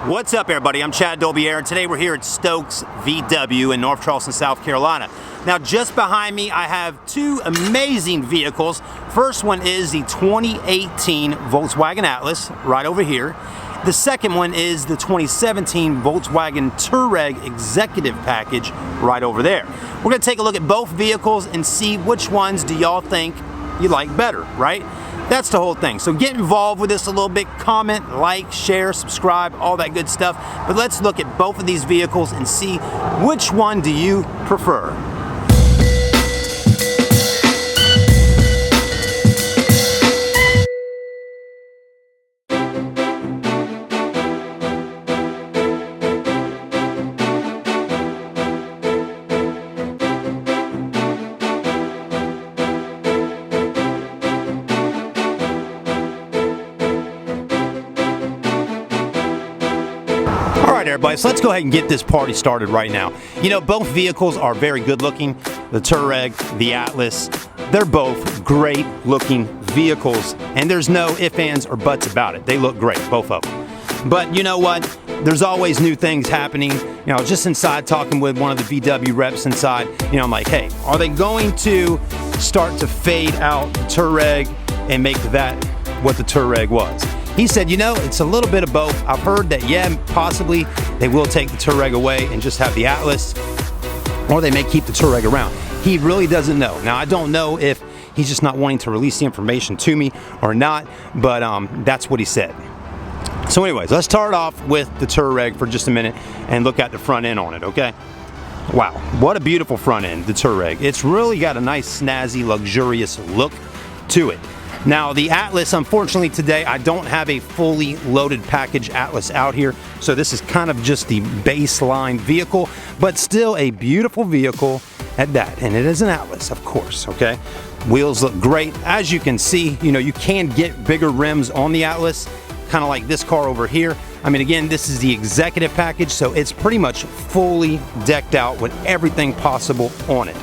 What's up, everybody? I'm Chad Dolbier, and today we're here at Stokes VW in North Charleston, South Carolina. Now, just behind me, I have two amazing vehicles. First one is the 2018 Volkswagen Atlas, right over here. The second one is the 2017 Volkswagen Touareg Executive Package, right over there. We're going to take a look at both vehicles and see which ones do y'all think you like better, right? That's the whole thing. So get involved with this a little bit. Comment, like, share, subscribe, all that good stuff. But let's look at both of these vehicles and see which one do you prefer. Everybody, so let's go ahead and get this party started right now. You know, both vehicles are very good looking. The Touareg, the Atlas, they're both great looking vehicles, and there's no ifs, ands, or buts about it. They look great, both of them. But you know what? There's always new things happening. You know, just inside talking with one of the VW reps inside, you know, I'm like, hey, are they going to start to fade out the Touareg and make that what the Touareg was? He said, you know, it's a little bit of both. I've heard that, yeah, possibly they will take the Touareg away and just have the Atlas, or they may keep the Touareg around. He really doesn't know. Now, I don't know if he's just not wanting to release the information to me or not, but that's what he said. So anyways, let's start off with the Touareg for just a minute and look at the front end on it, okay? Wow, what a beautiful front end, the Touareg. It's really got a nice, snazzy, luxurious look to it. Now, the Atlas, unfortunately today, I don't have a fully loaded package Atlas out here, so this is kind of just the baseline vehicle, but still a beautiful vehicle at that. And it is an Atlas, of course, okay? Wheels look great. As you can see, you know, you can get bigger rims on the Atlas, kind of like this car over here. I mean, again, this is the executive package, so it's pretty much fully decked out with everything possible on it.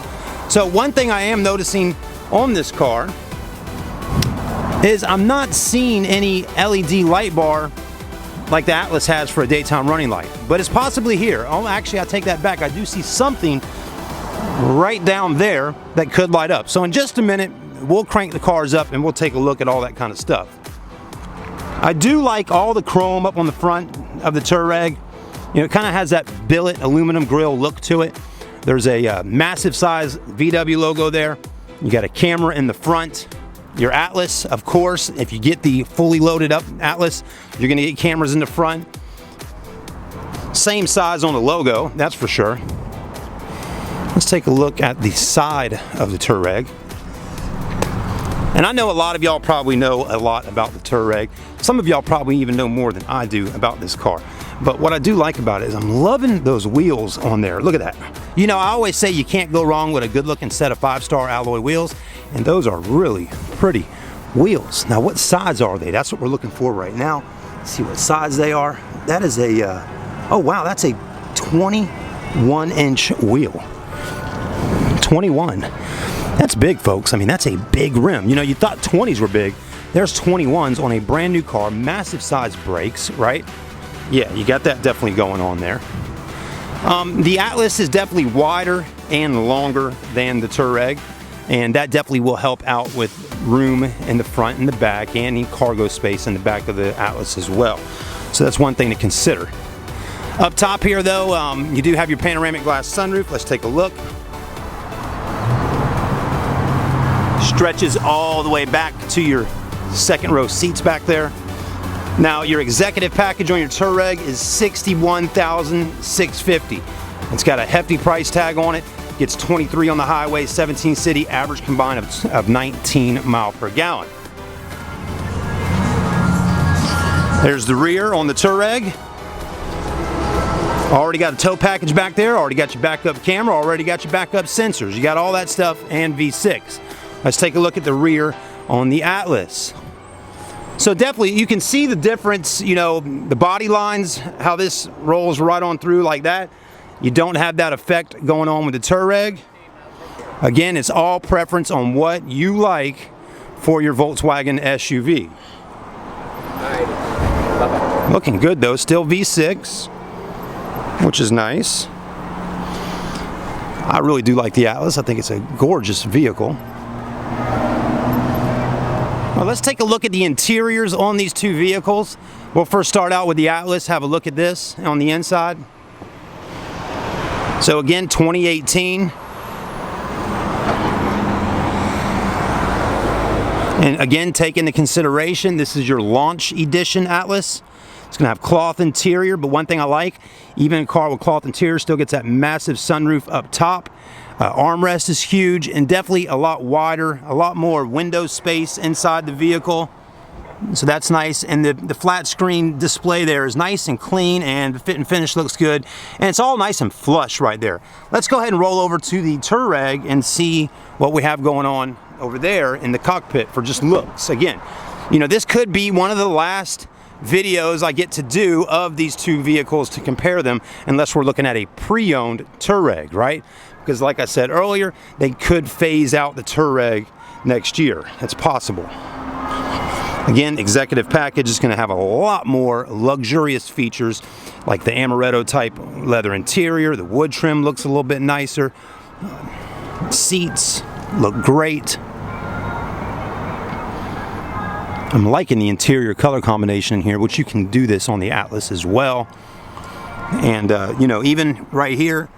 So one thing I am noticing on this car is I'm not seeing any LED light bar like the Atlas has for a daytime running light, but it's possibly here. Oh, actually, I take that back. I do see something right down there that could light up. So in just a minute, we'll crank the cars up and we'll take a look at all that kind of stuff. I do like all the chrome up on the front of the Touareg. You know, it kind of has that billet aluminum grille look to it. There's a massive size VW logo there. You got a camera in the front. Your Atlas, of course, if you get the fully loaded up Atlas, you're going to get cameras in the front. Same size on the logo, that's for sure. Let's take a look at the side of the Touareg. And I know a lot of y'all probably know a lot about the Touareg. Some of y'all probably even know more than I do about this car. But what I do like about it is I'm loving those wheels on there. Look at that. You know, I always say you can't go wrong with a good looking set of 5-star alloy wheels. And those are really pretty wheels. Now, what size are they? That's what we're looking for right now. Let's see what size they are. That is a, oh wow, that's a 21-inch wheel. 21. That's big, folks. I mean, that's a big rim. You know, you thought 20s were big. There's 21s on a brand new car, massive size brakes, right? Yeah, you got that definitely going on there. The Atlas is definitely wider and longer than the Touareg, and that definitely will help out with room in the front and the back, and in cargo space in the back of the Atlas as well. So that's one thing to consider. Up top here, though, you do have your panoramic glass sunroof. Let's take a look. Stretches all the way back to your second row seats back there. Now, your executive package on your Touareg is $61,650. It's got a hefty price tag on it. Gets 23 on the highway, 17 city, average combined of 19 miles per gallon. There's the rear on the Touareg. Already got a tow package back there. Already got your backup camera. Already got your backup sensors. You got all that stuff and V6. Let's take a look at the rear on the Atlas. So definitely you can see the difference, you know, the body lines, how this rolls right on through like that. You don't have that effect going on with the Touareg. Again, it's all preference on what you like for your Volkswagen SUV. All right. Bye-bye. Looking good though, still V6, which is nice. I really do like the Atlas. I think it's a gorgeous vehicle. Well, let's take a look at the interiors on these two vehicles. We'll first start out with the Atlas, have a look at this on the inside. So again, 2018. And again, take into consideration, this is your launch edition Atlas. It's gonna have cloth interior, but one thing I like, even a car with cloth interior still gets that massive sunroof up top. Armrest is huge and definitely a lot wider, a lot more window space inside the vehicle. So that's nice, and the flat screen display there is nice and clean, and the fit and finish looks good, and it's all nice and flush right there. Let's go ahead and roll over to the Touareg and see what we have going on over there in the cockpit for just looks. Again, you know, this could be one of the last videos I get to do of these two vehicles to compare them, unless we're looking at a pre-owned Touareg, right? Because like I said earlier, they could phase out the Touareg next year. It's possible. Again, executive package is going to have a lot more luxurious features, like the amaretto type leather interior. The wood trim looks a little bit nicer. Seats look great. I'm liking the interior color combination here, which you can do this on the Atlas as well. And you know, even right here,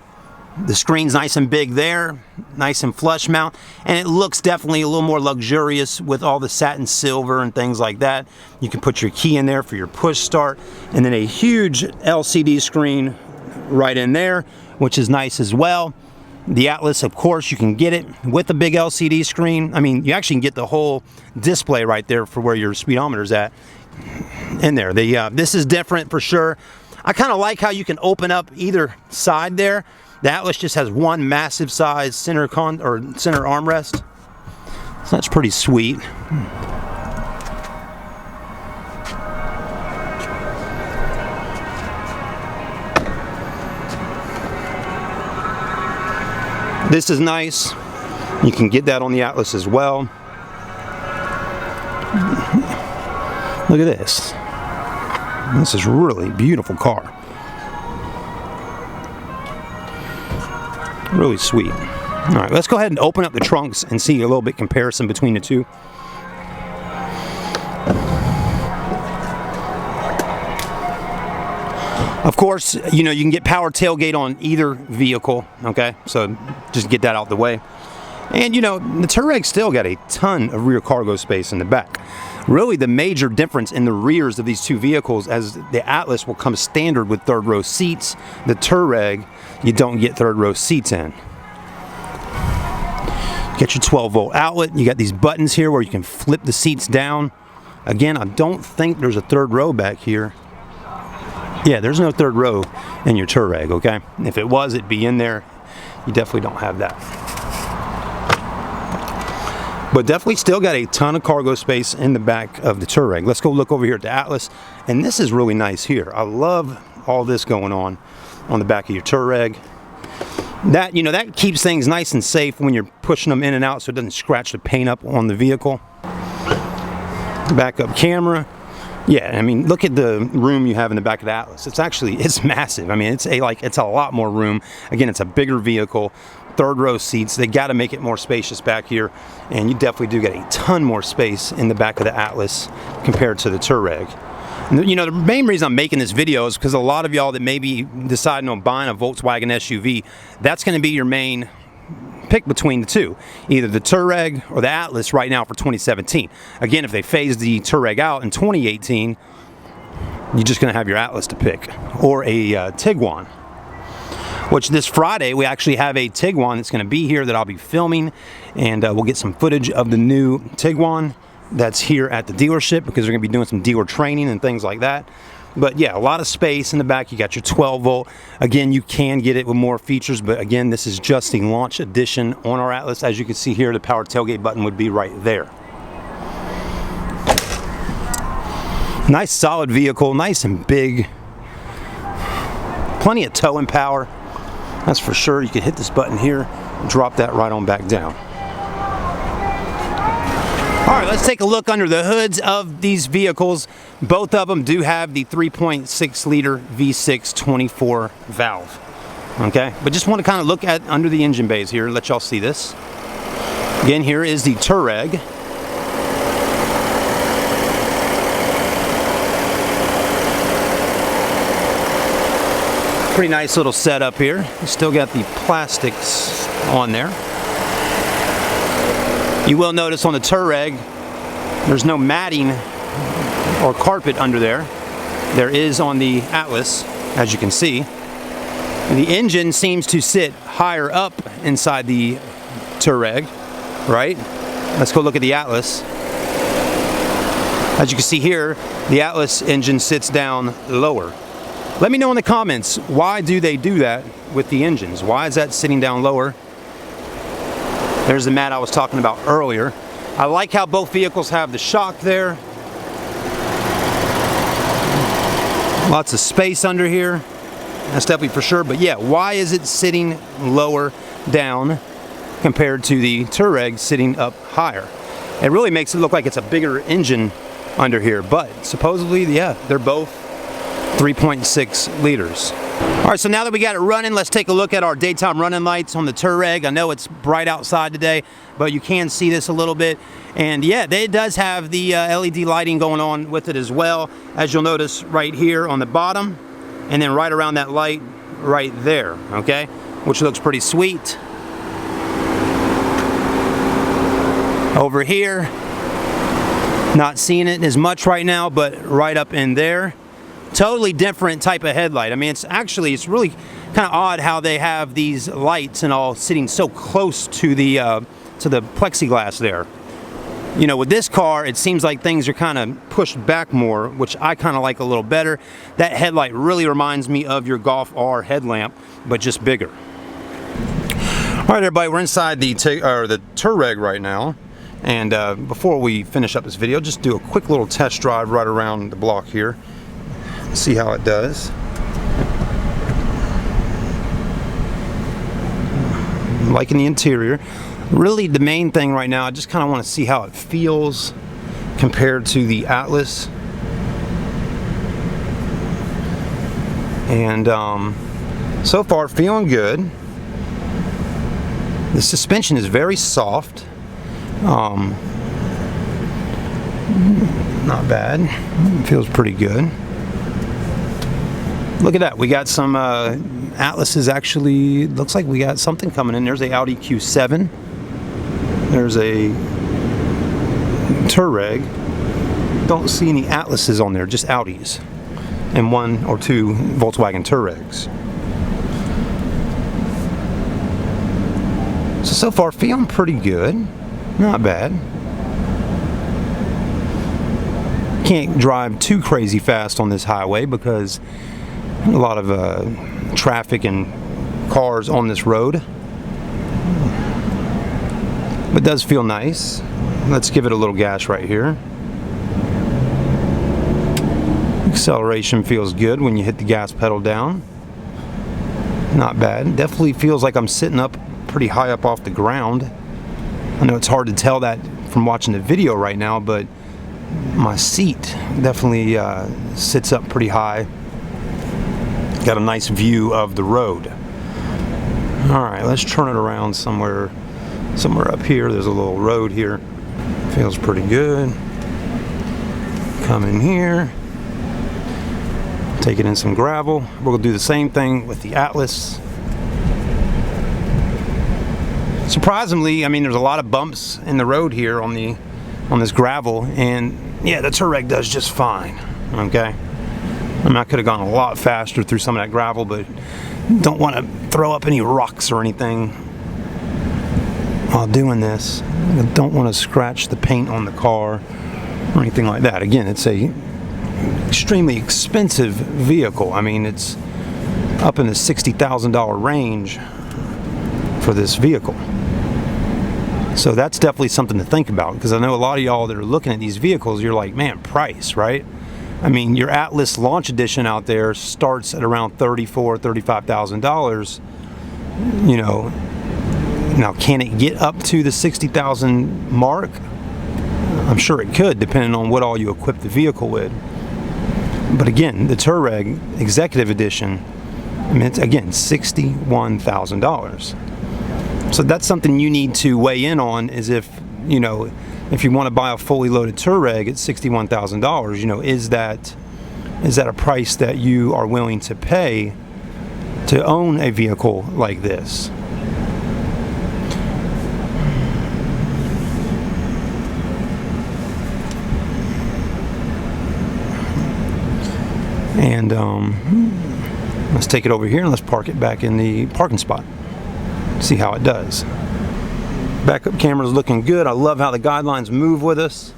the screen's nice and big there, nice and flush mount, and it looks definitely a little more luxurious with all the satin silver and things like that. You can put your key in there for your push start, and then a huge LCD screen right in there, which is nice as well. The Atlas, of course, you can get it with a big LCD screen. I mean, you actually can get the whole display right there for where your speedometer's at in there. This is different for sure. I kind of like how you can open up either side there. The Atlas just has one massive size center armrest. So that's pretty sweet. This is nice. You can get that on the Atlas as well. Look at this. This is really beautiful car. Really sweet. All right, let's go ahead and open up the trunks and see a little bit comparison between the two. Of course, you know, you can get power tailgate on either vehicle, okay? So just get that out the way. And you know, the Touareg still got a ton of rear cargo space in the back. Really the major difference in the rears of these two vehicles, as the Atlas will come standard with third row seats, the Touareg, you don't get third row seats in. Get your 12-volt outlet. You got these buttons here where you can flip the seats down. Again, I don't think there's a third row back here. Yeah, there's no third row in your Touareg, okay? If it was, it'd be in there. You definitely don't have that. But definitely still got a ton of cargo space in the back of the Touareg. Let's go look over here at the Atlas. And this is really nice here. I love all this going on the back of your Touareg. That, you know, that keeps things nice and safe when you're pushing them in and out so it doesn't scratch the paint up on the vehicle. Backup camera. Yeah, I mean, look at the room you have in the back of the Atlas. It's massive. I mean, it's a lot more room. Again, it's a bigger vehicle, third row seats. They got to make it more spacious back here, and you definitely do get a ton more space in the back of the Atlas compared to the Touareg. And, you know, the main reason I'm making this video is because a lot of y'all that may be deciding on buying a Volkswagen SUV, that's going to be your main pick between the two, either the Touareg or the Atlas right now for 2017. Again, if they phase the Touareg out in 2018, you're just going to have your Atlas to pick, or a Tiguan. Which this Friday we actually have a Tiguan that's going to be here that I'll be filming, and we'll get some footage of the new Tiguan that's here at the dealership, because they're going to be doing some dealer training and things like that. But yeah, a lot of space in the back. You got your 12-volt. Again, you can get it with more features, but again, this is just the launch edition on our Atlas. As you can see here, the power tailgate button would be right there. Nice solid vehicle, nice and big. Plenty of towing power, that's for sure. You can hit this button here, drop that right on back down. All right, let's take a look under the hoods of these vehicles. Both of them do have the 3.6 liter V6 24 valve. Okay, but just want to kind of look at under the engine bays here, let y'all see this. Again, here is the Touareg. Pretty nice little setup here. Still got the plastics on there. You will notice on the Touareg, there's no matting or carpet under there. There is on the Atlas, as you can see. And the engine seems to sit higher up inside the Touareg, right? Let's go look at the Atlas. As you can see here, the Atlas engine sits down lower. Let me know in the comments, why do they do that with the engines? Why is that sitting down lower? There's the mat I was talking about earlier. I like how both vehicles have the shock there. Lots of space under here. That's definitely for sure. But yeah, why is it sitting lower down compared to the Touareg sitting up higher? It really makes it look like it's a bigger engine under here. But supposedly, yeah, they're both 3.6 liters. All right, so now that we got it running, let's take a look at our daytime running lights on the Touareg. I know it's bright outside today, but you can see this a little bit. And yeah, it does have the LED lighting going on with it as well, as you'll notice right here on the bottom, and then right around that light right there, okay? Which looks pretty sweet. Over here, not seeing it as much right now, but right up in there. Totally different type of headlight. I mean, it's really kind of odd how they have these lights and all sitting so close to the plexiglass there. You know, with this car, it seems like things are kind of pushed back more, which I kind of like a little better. That headlight really reminds me of your Golf R headlamp, but just bigger. All right, everybody, we're inside the Touareg right now. And before we finish up this video, just do a quick little test drive right around the block here. See how it does. I'm liking the interior. Really, the main thing right now, I just kind of want to see how it feels compared to the Atlas. And so far, feeling good. The suspension is very soft. Not bad. It feels pretty good. Look at that, we got some Atlases actually, looks like we got something coming in. There's a Audi Q7. There's a Touareg. Don't see any Atlases on there, just Audis. And 1 or 2 Volkswagen Touaregs. So far feeling pretty good. Not bad. Can't drive too crazy fast on this highway because a lot of traffic and cars on this road. But it does feel nice. Let's give it a little gas right here. Acceleration feels good when you hit the gas pedal down. Not bad. Definitely feels like I'm sitting up pretty high up off the ground. I know it's hard to tell that from watching the video right now, but my seat definitely sits up pretty high. Got a nice view of the road. All right, let's turn it around somewhere up here. There's a little road here. Feels pretty good. Come in here. Take it in some gravel. We're gonna do the same thing with the Atlas. Surprisingly, I mean, there's a lot of bumps in the road here on this gravel, and yeah, the Touareg does just fine. Okay. I mean, I could have gone a lot faster through some of that gravel, but don't want to throw up any rocks or anything while doing this. I don't want to scratch the paint on the car or anything like that. Again, it's a extremely expensive vehicle. I mean, it's up in the $60,000 range for this vehicle. So that's definitely something to think about, because I know a lot of y'all that are looking at these vehicles, you're like, man, price, right? I mean, your Atlas Launch Edition out there starts at around $34,000, $35,000. You know, now can it get up to the $60,000 mark? I'm sure it could, depending on what all you equip the vehicle with. But again, the Touareg Executive Edition, I mean, it's again $61,000. So that's something you need to weigh in on, is if, you know, if you want to buy a fully loaded Touareg at $61,000, you know, is that a price that you are willing to pay to own a vehicle like this? And let's take it over here and let's park it back in the parking spot. See how it does. Backup camera's looking good. I love how the guidelines move with us.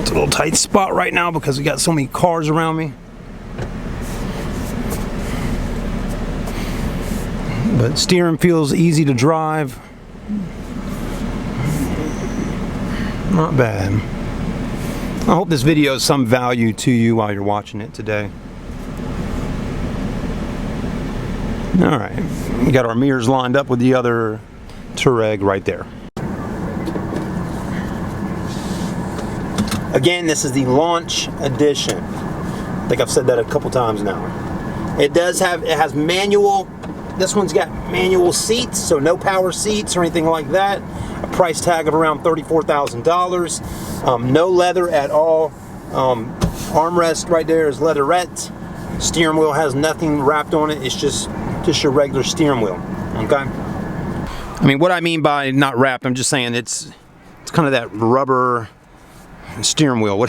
It's a little tight spot right now because we got so many cars around me. But steering feels easy to drive. Not bad. I hope this video is some value to you while you're watching it today. Alright, we got our mirrors lined up with the other Touareg right there. Again, this is the launch edition. I think I've said that a couple times now. It has manual. This one's got manual seats, so no power seats or anything like that. A price tag of around $34,000. No leather at all. Armrest right there is leatherette. Steering wheel has nothing wrapped on it. It's just your regular steering wheel. Okay. I mean, what I mean by not wrapped, I'm just saying it's kind of that rubber steering wheel.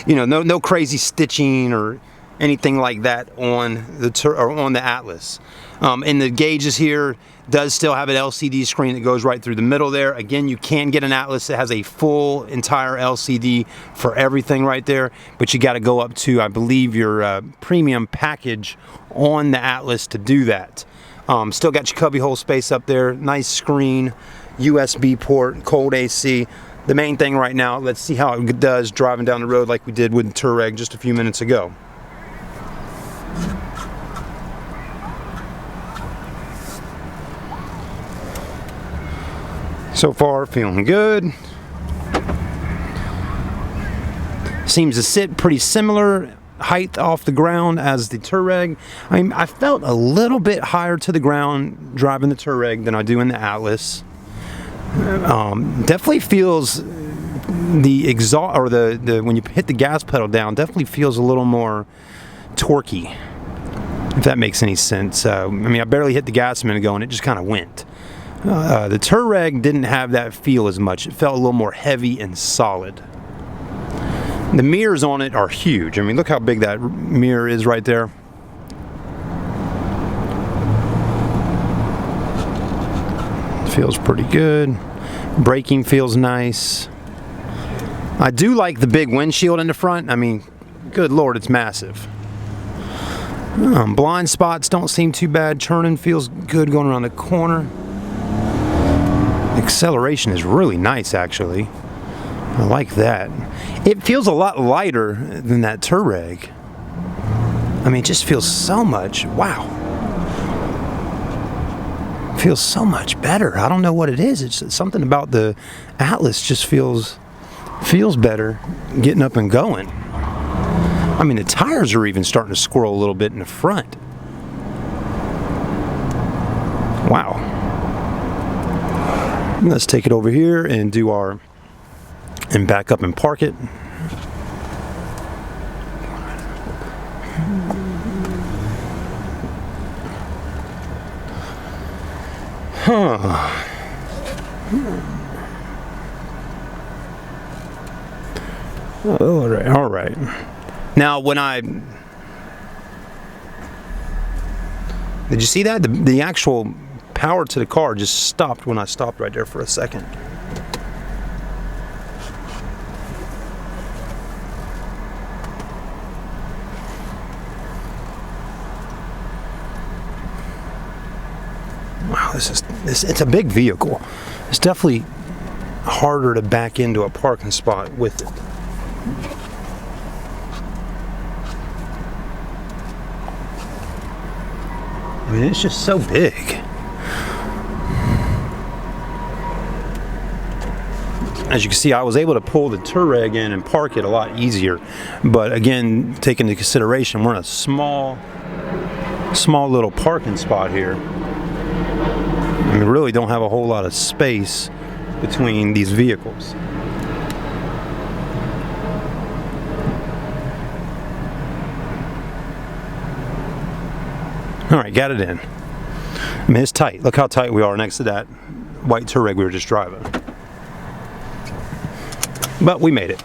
You know, no crazy stitching or anything like that on the Atlas. And the gauges here does still have an LCD screen that goes right through the middle there. Again, you can get an Atlas that has a full entire LCD for everything right there, but you got to go up to, I believe, your premium package on the Atlas to do that. Still got your cubbyhole space up there, nice screen, USB port, cold AC. The main thing right now, let's see how it does driving down the road like we did with the Touareg just a few minutes ago. So far, feeling good. Seems to sit pretty similar height off the ground as the Touareg. I mean, I felt a little bit higher to the ground driving the Touareg than I do in the Atlas. Definitely feels the exhaust, or the when you hit the gas pedal down, definitely feels a little more torquey, if that makes any sense. I mean, I barely hit the gas a minute ago and it just kind of went. The Touareg didn't have that feel as much. It felt a little more heavy and solid. The mirrors on it are huge. I mean, look how big that mirror is right there. Feels pretty good. Braking feels nice. I do like the big windshield in the front. I mean, good Lord, it's massive. Blind spots don't seem too bad. Turning feels good going around the corner. Acceleration is really nice, actually. I like that. It feels a lot lighter than that Touareg. I mean, it just feels so much, wow. Feels so much better. I don't know what it is. It's something about the Atlas just feels better getting up and going. I mean, the tires are even starting to squirrel a little bit in the front. Wow. Let's take it over here and back up and park it. All right. Now, did you see that? The actual power to the car just stopped when I stopped right there for a second. Wow, it's a big vehicle. It's definitely harder to back into a parking spot with it. I mean, it's just so big. As you can see, I was able to pull the Touareg in and park it a lot easier. But again, taking into consideration, we're in a small little parking spot here. And we really don't have a whole lot of space between these vehicles. All right, got it in. I mean, it's tight. Look how tight we are next to that white Touareg we were just driving. But we made it.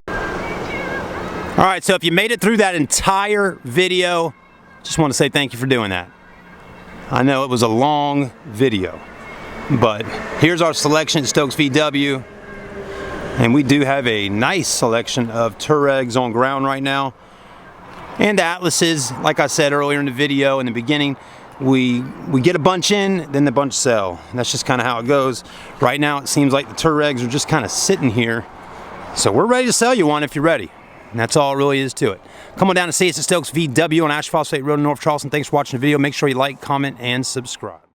All right, so if you made it through that entire video, just want to say thank you for doing that. I know it was a long video, but here's our selection at Stokes VW. And we do have a nice selection of Touaregs on ground right now. And Atlases, like I said earlier in the video, in the beginning, we get a bunch in, then the bunch sell. And that's just kind of how it goes. Right now it seems like the Touaregs are just kind of sitting here. So we're ready to sell you one if you're ready. And that's all it really is to it. Come on down and see us at Stokes VW on Ash Phosphate Road in North Charleston. Thanks for watching the video. Make sure you like, comment, and subscribe.